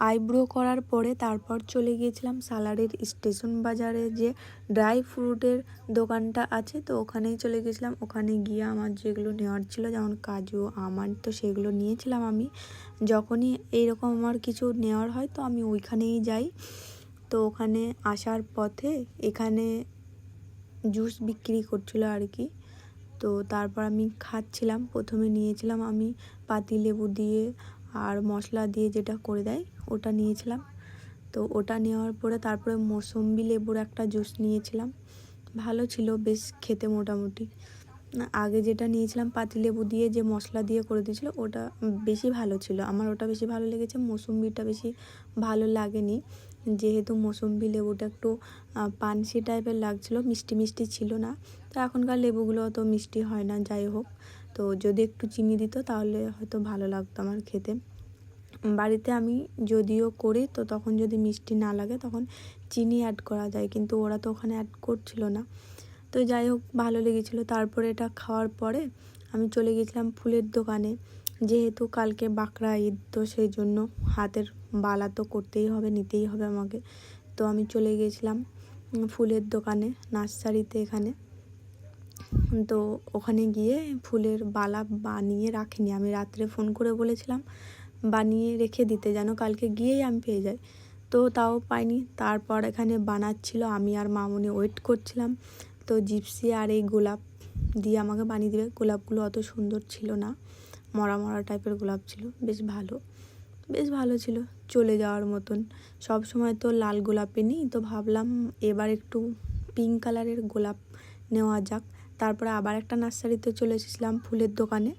Eyebrow করার পরে তারপর চলে গিয়েছিলাম সালারের স্টেশন বাজারে যে ড্রাই ফ্রুটের দোকানটা আছে, তো ওখানেই চলে গেছিলাম। ওখানে গিয়ে আমার যেগুলো নেওয়ার ছিল, যেমন কাজু আমন্ড, তো সেগুলো নিয়েছিলাম। আমি যখনই এইরকম আমার কিছু নেওয়ার হয় তো আমি ওইখানেই যাই। তো ওখানে আসার পথে এখানে জুস বিক্রি করছিল আর কি। তো তারপর আমি খাচ্ছিলাম। প্রথমে নিয়েছিলাম আমি পাতিলেবু দিয়ে আর মশলা দিয়ে যেটা করে দেয় ওটা নিয়েছিলাম। তো ওটা নেওয়ার পরে তারপরে মৌসম্বি লেবুর একটা জুস নিয়েছিলাম, ভালো ছিল বেশ খেতে মোটামুটি। আগে যেটা নিয়েছিলাম পাতিলেবু দিয়ে যে মশলা দিয়ে করে দিয়েছিল ওটা বেশি ভালো ছিল, আমার ওটা বেশি ভালো লেগেছে। মৌসম্বিটা বেশি ভালো লাগেনি, যেহেতু মৌসম্বি লেবুটা একটু পানসি টাইপের লাগছিল, মিষ্টি মিষ্টি ছিল না। তো এখনকার লেবুগুলো অত মিষ্টি হয় না, যাই হোক। তো যদি একটু চিনি দিত তাহলে হয়তো ভালো লাগতো আমার খেতে। বাড়িতে আমি যদিও করি তো তখন যদি মিষ্টি না লাগে তখন চিনি অ্যাড করা যায়, কিন্তু ওরা তো ওখানে অ্যাড করছিল না। তো যাই হোক, ভালো লেগেছিলো। তারপরে এটা খাওয়ার পরে আমি চলে গেছিলাম ফুলের দোকানে, যেহেতু কালকে বাকরা ঈদ, তো সেই জন্য হাতের বালা তো করতেই হবে, নিতেই হবে আমাকে। তো আমি চলে গেছিলাম ফুলের দোকানে, নার্সারিতে এখানে। তো ওখানে গিয়ে ফুলের বালা বানিয়ে রাখিনি, আমি রাত্রে ফোন করে বলেছিলাম বানিয়ে রেখে দিতে, যেন কালকে গিয়েই আমি পেয়ে যাই। তো তাও পাইনি। তারপর এখানে বানাচ্ছিল, আমি আর মামুনি ওয়েট করছিলাম। তো জিপসি আর এই গোলাপ দিয়ে আমাকে বানিয়ে দেবে। গোলাপগুলো অত সুন্দর ছিল না, মরা মরা টাইপের গোলাপ ছিল, বেশ ভালো ছিল, চলে যাওয়ার মতন। সব সময় তো লাল গোলাপে নিই, তো ভাবলাম এবার একটু পিঙ্ক কালারের গোলাপ নেওয়া যাক। তারপরে আবার একটা নার্সারিতে চলে এসেছিলাম ফুলের দোকানে।